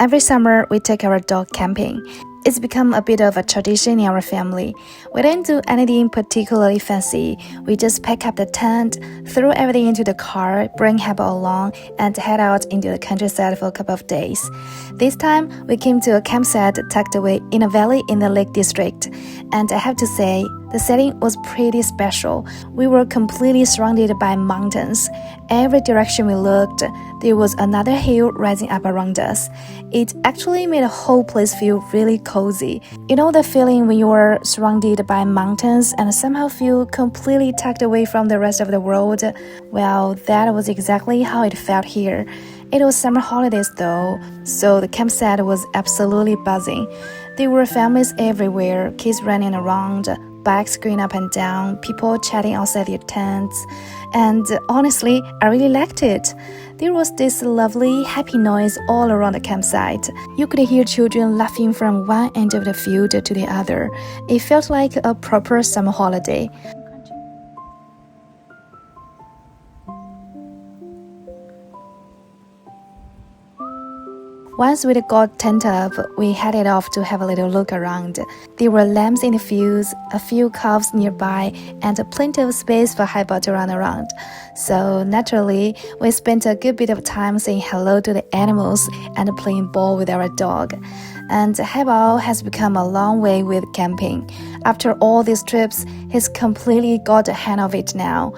Every summer, we take our dog camping. It's become a bit of a tradition in our family. We don't do anything particularly fancy. We just pack up the tent, throw everything into the car, bring Heba along, and head out into the countryside for a couple of days. This time, we came to a campsite tucked away in a valley in the Lake District. And I have to say, the setting was pretty special. We were completely surrounded by mountains. Every direction we looked, there was another hill rising up around us. It actually made the whole place feel really cozy. You know the feeling when you are surrounded by mountains and somehow feel completely tucked away from the rest of the world? Well, that was exactly how it felt here. It was summer holidays though, so the campsite was absolutely buzzing. There were families everywhere, kids running around, bikes going up and down, people chatting outside their tents. And honestly, I really liked it. There was this lovely, happy noise all around the campsite. You could hear children laughing from one end of the field to the other. It felt like a proper summer holiday. Once we got tent up, we headed off to have a little look around. There were lambs in the fields, a few calves nearby, and plenty of space for Heba to run around. So naturally, we spent a good bit of time saying hello to the animals and playing ball with our dog. And Heba has become a long way with camping. After all these trips, he's completely got the hang of it now.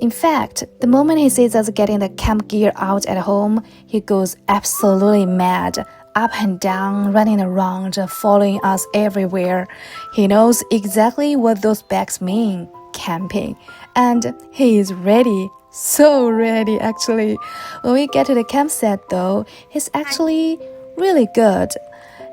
In fact, the moment he sees us getting the camp gear out at home, he goes absolutely mad, up and down, running around, following us everywhere. He knows exactly what those bags mean, camping. And he is ready, so ready actually. When we get to the campsite though, he's actually really good.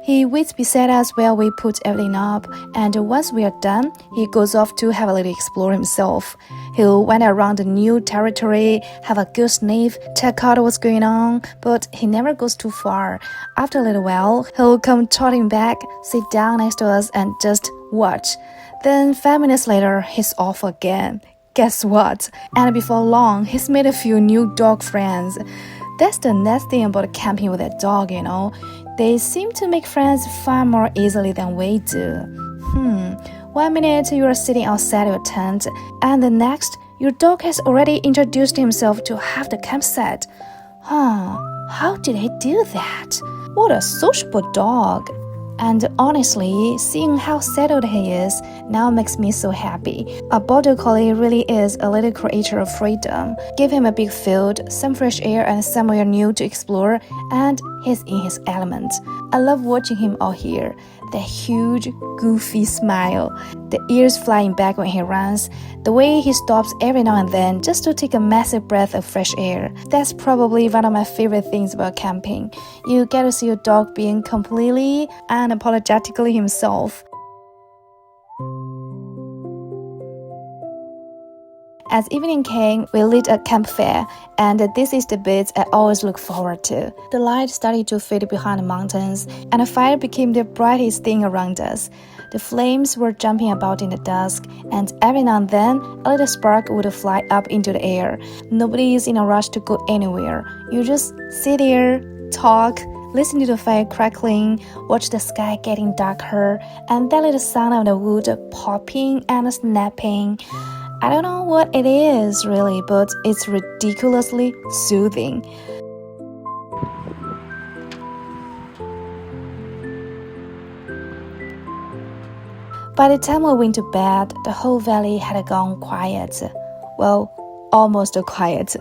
He waits beside us while we put everything up, and once we are done, he goes off to have a little explore himself. He'll wander around the new territory, have a good sniff, check out what's going on, but he never goes too far. After a little while, he'll come trotting back, sit down next to us, and just watch. Then 5 minutes later, he's off again. Guess what? And before long, he's made a few new dog friends. That's the nice thing about camping with a dog, you know. They seem to make friends far more easily than we do. 1 minute you are sitting outside your tent, and the next, your dog has already introduced himself to half the campsite. How did he do that? What a sociable dog. And honestly, seeing how settled he is now makes me so happy. A border collie really is a little creature of freedom. Give him a big field, some fresh air and somewhere new to explore, and he's in his element. I love watching him out here. The huge, goofy smile, the ears flying back when he runs, the way he stops every now and then just to take a massive breath of fresh air. That's probably one of my favorite things about camping. You get to see your dog being completely, unapologetically himself. As evening came, we lit a campfire, and this is the bit I always look forward to. The light started to fade behind the mountains, and the fire became the brightest thing around us. The flames were jumping about in the dusk, and every now and then, a little spark would fly up into the air. Nobody is in a rush to go anywhere. You just sit there, talk, listen to the fire crackling, watch the sky getting darker, and that little sound of the wood popping and snapping. I don't know what it is really, but it's ridiculously soothing. By the time we went to bed, the whole valley had gone quiet. Well, almost quiet.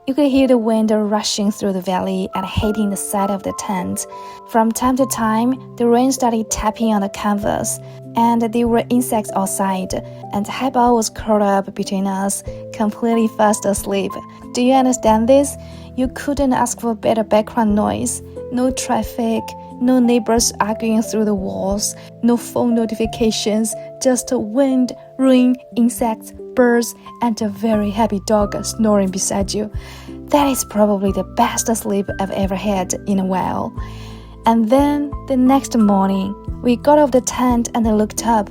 You could hear the wind rushing through the valley and hitting the side of the tent. From time to time, the rain started tapping on the canvas, and there were insects outside, and Heba was curled up between us, completely fast asleep. Do you understand this? You couldn't ask for better background noise. No traffic, no neighbors arguing through the walls, no phone notifications, just wind, rain, insects, birds, and a very happy dog snoring beside you. That is probably the best sleep I've ever had in a while. And then the next morning, we got off the tent and looked up.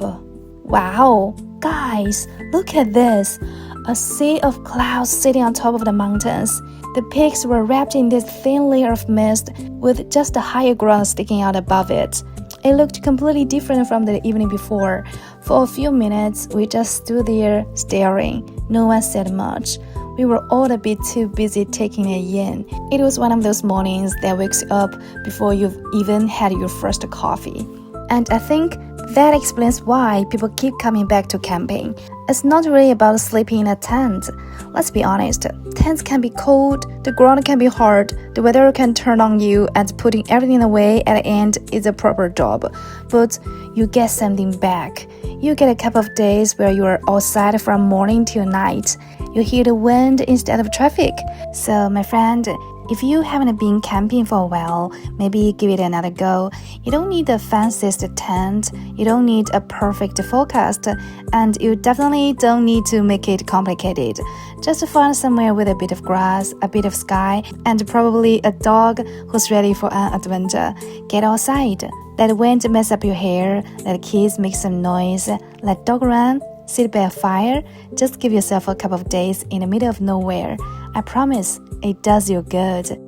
Wow, guys, look at this. A sea of clouds sitting on top of the mountains. The peaks were wrapped in this thin layer of mist with just the higher ground sticking out above it. It looked completely different from the evening before. For a few minutes, we just stood there staring. No one said much. We were all a bit too busy taking it in. It was one of those mornings that wakes you up before you've even had your first coffee. And I think that explains why people keep coming back to camping. It's not really about sleeping in a tent. Let's be honest, tents can be cold, the ground can be hard, the weather can turn on you, and putting everything away at the end is a proper job. But you get something back. You get a couple of days where you are outside from morning till night. You hear the wind instead of traffic. So, my friend, if you haven't been camping for a while, maybe give it another go. You don't need the fanciest tent, you don't need a perfect forecast, and you definitely don't need to make it complicated. Just find somewhere with a bit of grass, a bit of sky, and probably a dog who's ready for an adventure. Get outside. Let wind mess up your hair, let kids make some noise, let dog run, sit by a fire. Just give yourself a couple of days in the middle of nowhere. I promise, it does you good.